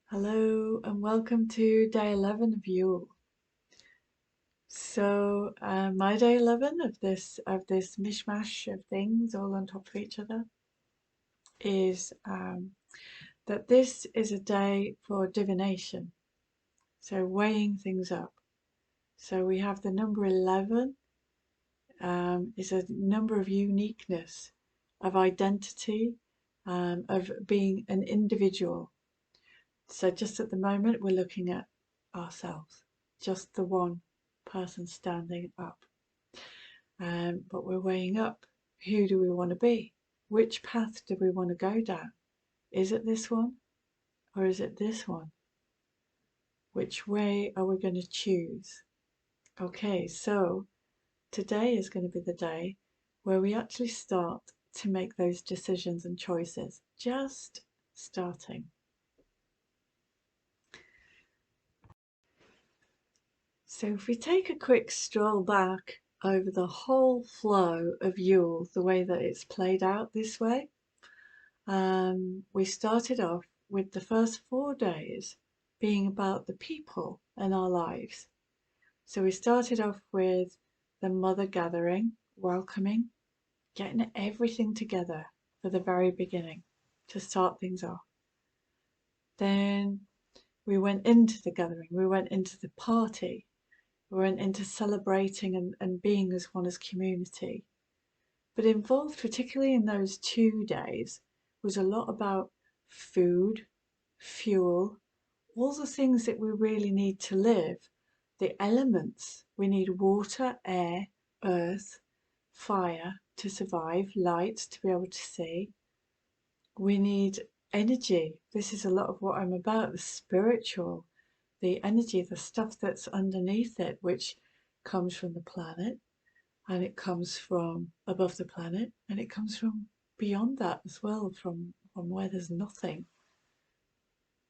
Hello and welcome to day 11 of Yule. So my day 11 of this mishmash of things all on top of each other is that this is a day for divination. So weighing things up. So we have the number 11 is a number of uniqueness, of identity, of being an individual. So just at the moment, we're looking at ourselves, just the one person standing up. But we're weighing up, who do we want to be? Which path do we want to go down? Is it this one or is it this one? Which way are we going to choose? Okay, so today is going to be the day where we actually start to make those decisions and choices. Just starting. So if we take a quick stroll back over the whole flow of Yule, the way that it's played out this way, we started off with the first 4 days being about the people in our lives. So we started off with the mother gathering, welcoming, getting everything together for the very beginning to start things off. Then we went into the gathering, we went into the party, we went into celebrating and being as one as community. But involved, particularly in those 2 days, was a lot about food, fuel, all the things that we really need to live, the elements. We need water, air, earth, fire to survive, light to be able to see. We need energy. This is a lot of what I'm about, the spiritual, the energy, the stuff that's underneath it, which comes from the planet and it comes from above the planet and it comes from beyond that as well, from where there's nothing.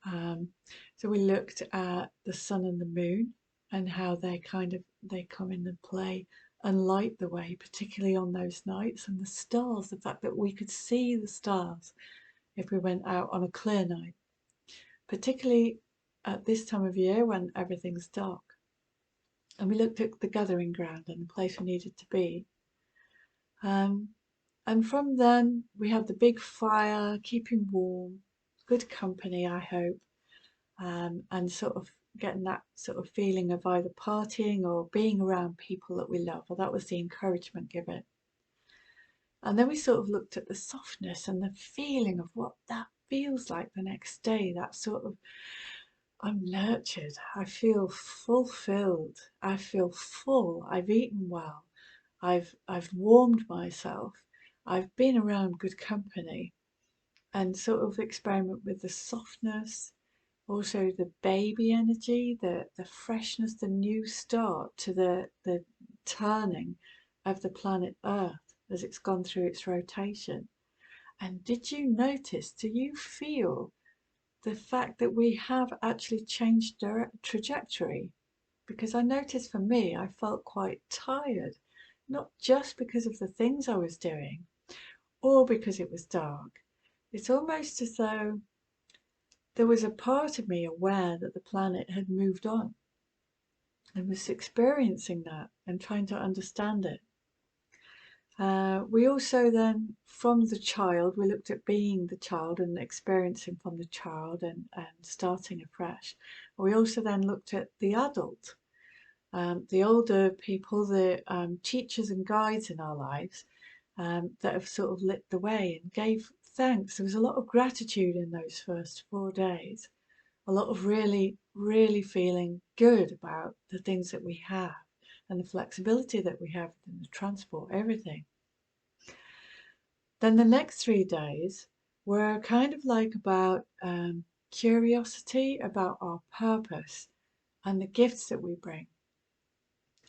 Um, so we looked at the sun and the moon and how they come in and play and light the way, particularly on those nights, and the stars, the fact that we could see the stars if we went out on a clear night, particularly at this time of year when everything's dark. And we looked at the gathering ground and the place we needed to be. Um, and from then we had the big fire, keeping warm, good company, I hope, and sort of getting that sort of feeling of either partying or being around people that we love. Well, that was the encouragement given. And then we sort of looked at the softness and the feeling of what that feels like the next day. That sort of, I'm nurtured, I feel fulfilled, I feel full, I've eaten well, I've warmed myself, I've been around good company, and sort of experiment with the softness, also the baby energy, the freshness, the new start to the turning of the planet Earth as it's gone through its rotation. And did you notice, do you feel the fact that we have actually changed trajectory? Because I noticed for me, I felt quite tired, not just because of the things I was doing or because it was dark. It's almost as though there was a part of me aware that the planet had moved on and was experiencing that and trying to understand it. We also then, from the child, we looked at being the child and experiencing from the child and starting afresh. We also then looked at the adult, the older people, the teachers and guides in our lives that have sort of lit the way and gave thanks. There was a lot of gratitude in those first 4 days, a lot of really, really feeling good about the things that we have and the flexibility that we have in the transport, everything. Then the next 3 days were kind of like about curiosity about our purpose and the gifts that we bring.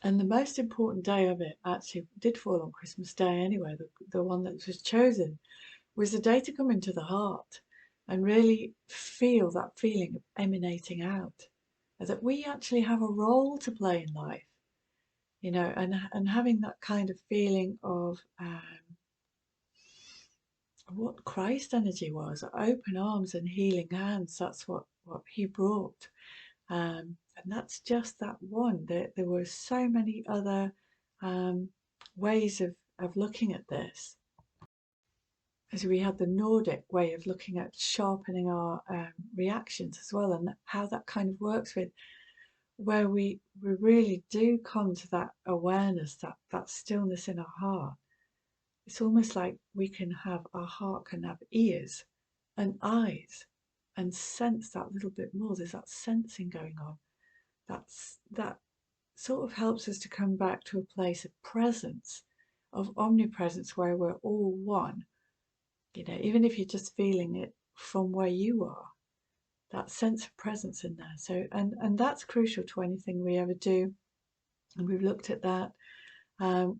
And the most important day of it actually did fall on Christmas Day anyway, the one that was chosen, was the day to come into the heart and really feel that feeling of emanating out, that we actually have a role to play in life, and having that kind of feeling of what Christ energy was, open arms and healing hands. That's what what he brought. And that's just that one. There were so many other um, ways of looking at this. As we had the Nordic way of looking at sharpening our reactions as well, and how that kind of works with where we really do come to that awareness, that stillness in our heart. It's almost like our heart can have ears and eyes and sense that little bit more. There's that sensing going on. That sort of helps us to come back to a place of presence, of omnipresence, where we're all one. Even if you're just feeling it from where you are, that sense of presence in there. So, and that's crucial to anything we ever do. And we've looked at that.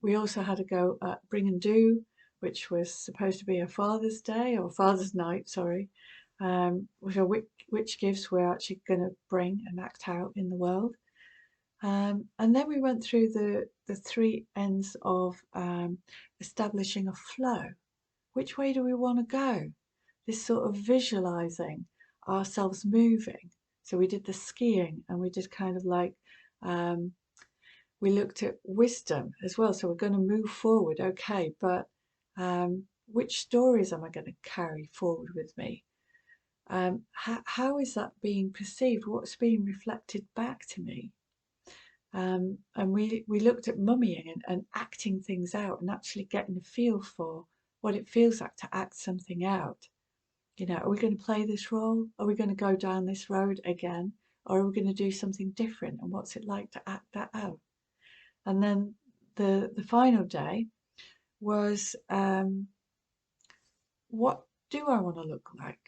We also had a go at Bring and Do, which was supposed to be a Father's Day or Father's Night, sorry, which gifts we're actually going to bring and act out in the world. And then we went through the three ends of establishing a flow. Which way do we want to go? This sort of visualizing ourselves moving. So we did the skiing, and we did kind of like we looked at wisdom as well. So we're going to move forward, okay, but which stories am I going to carry forward with me? How is that being perceived? What's being reflected back to me? And we looked at mummying and acting things out, and actually getting a feel for what it feels like to act something out. Are we going to play this role? Are we going to go down this road again? Or are we going to do something different? And what's it like to act that out? And then the final day was, what do I want to look like?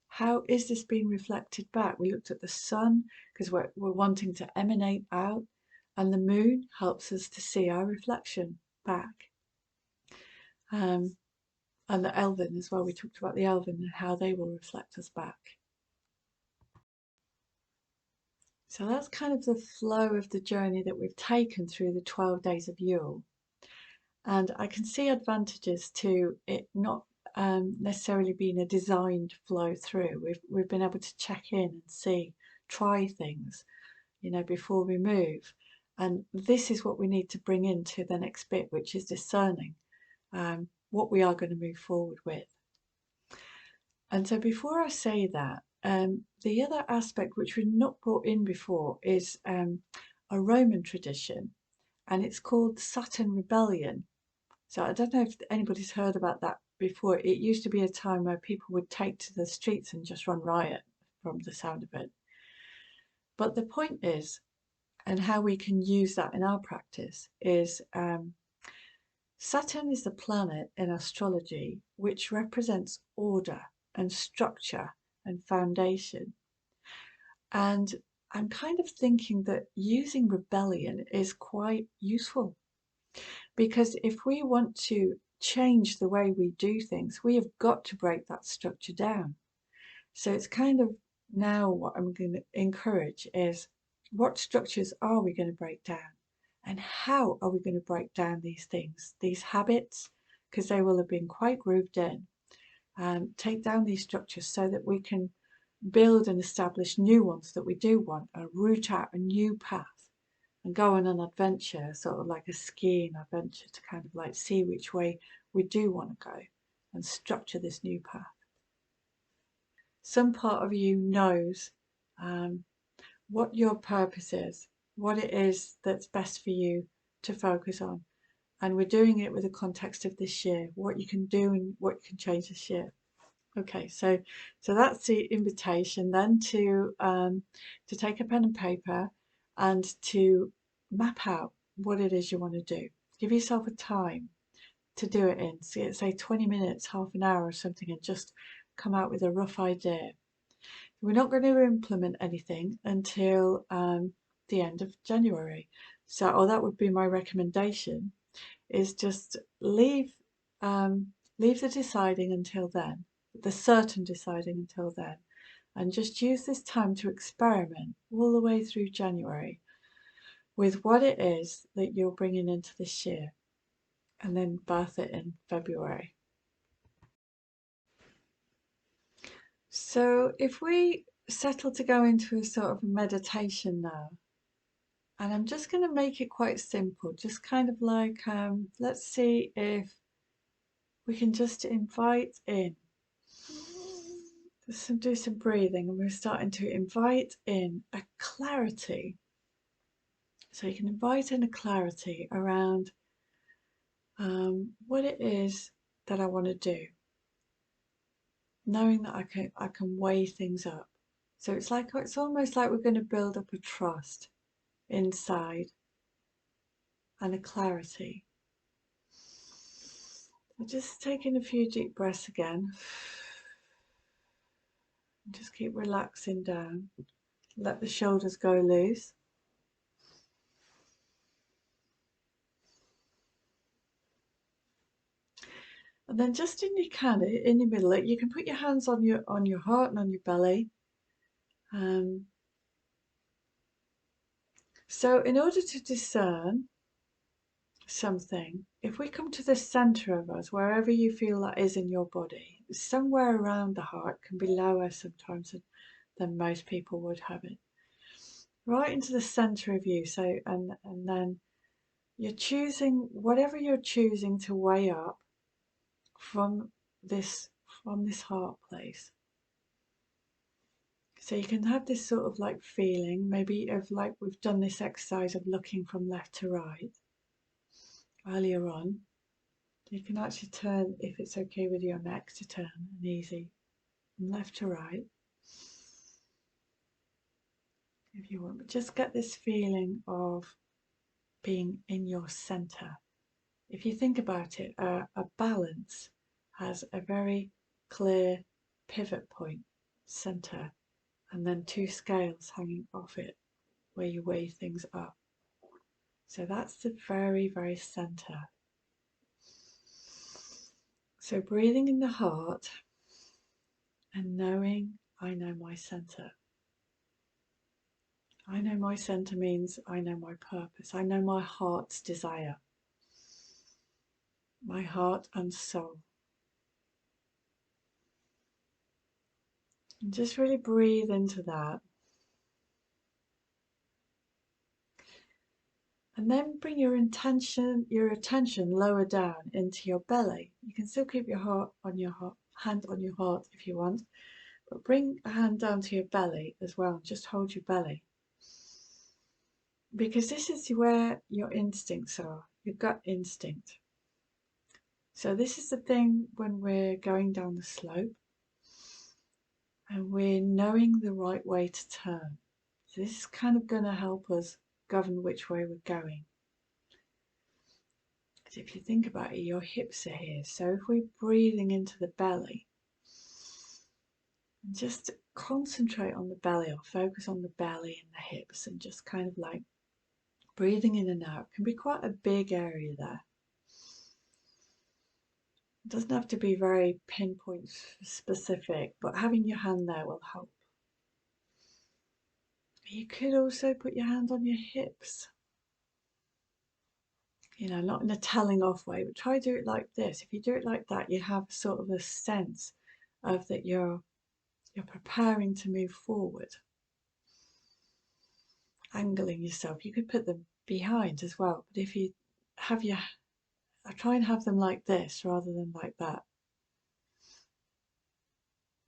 How is this being reflected back? We looked at the sun, because we're wanting to emanate out, and the moon helps us to see our reflection back. And the elven as well. We talked about the elven and how they will reflect us back. So that's kind of the flow of the journey that we've taken through the 12 days of Yule. And I can see advantages to it not necessarily being a designed flow through. We've been able to check in and see, try things, before we move. And this is what we need to bring into the next bit, which is discerning what we are going to move forward with. And so before I say that, the other aspect which we've not brought in before is a Roman tradition, and it's called Saturn Rebellion. So I don't know if anybody's heard about that before. It used to be a time where people would take to the streets and just run riot, from the sound of it. But the point is, and how we can use that in our practice, is Saturn is the planet in astrology which represents order and structure and foundation. And I'm kind of thinking that using rebellion is quite useful, because if we want to change the way we do things, we have got to break that structure down. So it's kind of now what I'm going to encourage is, what structures are we going to break down? And how are we going to break down these things, these habits, because they will have been quite grooved in. Take down these structures so that we can build and establish new ones that we do want, and root out a new path and go on an adventure, sort of like a skiing adventure, to kind of like see which way we do want to go and structure this new path. Some part of you knows what your purpose is, what it is that's best for you to focus on. And we're doing it with the context of this year, what you can do and what you can change this year. Okay, so that's the invitation then to take a pen and paper and to map out what it is you want to do. Give yourself a time to do it in, say 20 minutes, half an hour or something, and just come out with a rough idea. We're not going to implement anything until the end of January. So, or that would be my recommendation, is just leave the deciding until then, the certain deciding until then, and just use this time to experiment all the way through January with what it is that you're bringing into this year, and then birth it in February. So if we settle to go into a sort of a meditation now. And I'm just going to make it quite simple, just kind of like, let's see if we can just invite in. Just do some breathing, and we're starting to invite in a clarity. So you can invite in a clarity around what it is that I want to do, knowing that I can weigh things up. So it's almost like we're going to build up a trust inside and a clarity. So just taking a few deep breaths again. Just keep relaxing down. Let the shoulders go loose. And then just in the middle, you can put your hands on your heart and on your belly. So in order to discern something, if we come to the center of us, wherever you feel that is in your body, somewhere around the heart, can be lower sometimes than most people would have it. Right into the center of you. So and then you're choosing whatever you're choosing to weigh up from this heart place. So you can have this sort of like feeling, maybe of like we've done this exercise of looking from left to right earlier on. You can actually turn, if it's okay with your neck, to turn and easy from left to right if you want. But just get this feeling of being in your center. If you think about it, a balance has a very clear pivot point, center, and then two scales hanging off it where you weigh things up. So that's the very, very center. So breathing in the heart and knowing I know my center. I know my center means I know my purpose. I know my heart's desire, my heart and soul. And just really breathe into that. And then bring your attention lower down into your belly. You can still keep your hand on your heart if you want, but bring a hand down to your belly as well. Just hold your belly. Because this is where your instincts are, your gut instinct. So this is the thing when we're going down the slope and we're knowing the right way to turn. So this is kind of going to help us govern which way we're going. Because if you think about it, your hips are here. So if we're breathing into the belly, and just concentrate on the belly or focus on the belly and the hips and just kind of like breathing in and out can be quite a big area there. It doesn't have to be very pinpoint specific, but having your hand there will help. You could also put your hand on your hips. Not in a telling off way, but try do it like this. If you do it like that, you have sort of a sense of that you're preparing to move forward. Angling yourself. You could put them behind as well, but if you have I try and have them like this rather than like that.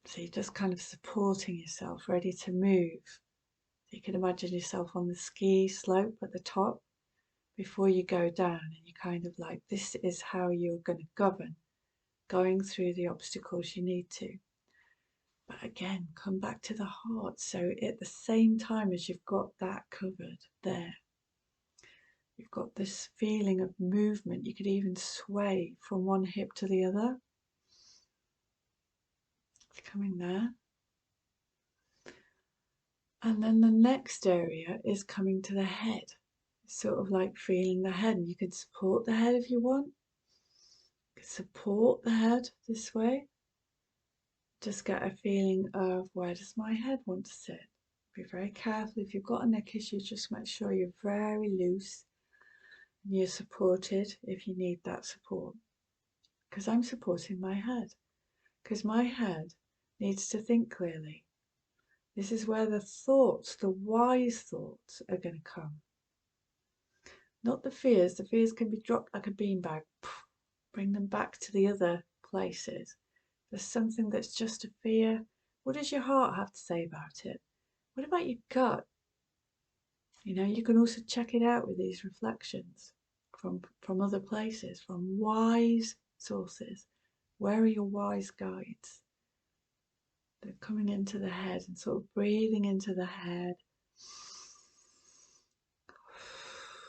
So you're just kind of supporting yourself, ready to move. So you can imagine yourself on the ski slope at the top before you go down, and you kind of like, this is how you're going to govern going through the obstacles you need to. But again, come back to the heart. So at the same time as you've got that covered there, you've got this feeling of movement. You could even sway from one hip to the other. It's coming there. And then the next area is coming to the head. Sort of like feeling the head. And you can support the head if you want. You can support the head this way. Just get a feeling of where does my head want to sit. Be very careful. If you've got a neck issue, just make sure you're very loose and you're supported if you need that support. Because I'm supporting my head. Because my head needs to think clearly. This is where the thoughts, the wise thoughts, are going to come. Not the fears. The fears can be dropped like a beanbag. Bring them back to the other places. There's something that's just a fear. What does your heart have to say about it? What about your gut? You can also check it out with these reflections from other places, from wise sources. Where are your wise guides? They're coming into the head and sort of breathing into the head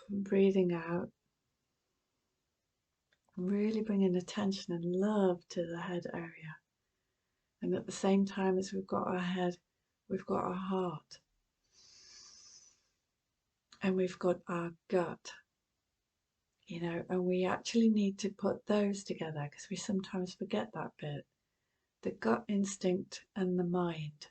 and breathing out. Really bringing attention and love to the head area. And at the same time as we've got our head, we've got our heart. And we've got our gut. And we actually need to put those together because we sometimes forget that bit. The gut instinct and the mind.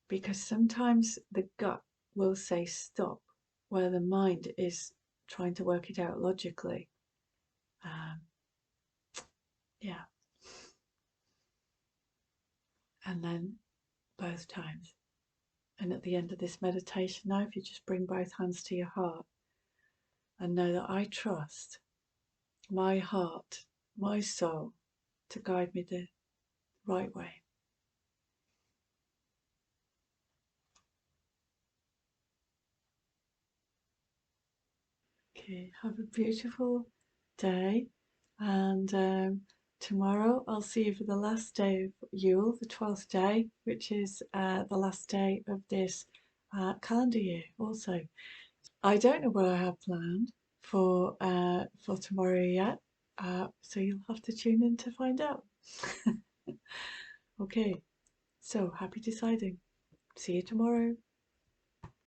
Because sometimes the gut will say stop, where the mind is trying to work it out logically. Yeah. And then both times. And at the end of this meditation now, if you just bring both hands to your heart and know that I trust my heart, my soul, to guide me the right way. Okay, have a beautiful day, and tomorrow I'll see you for the last day of Yule, the 12th day, which is the last day of this calendar year also. I don't know what I have planned for tomorrow yet, so you'll have to tune in to find out. Okay, so happy deciding. See you tomorrow.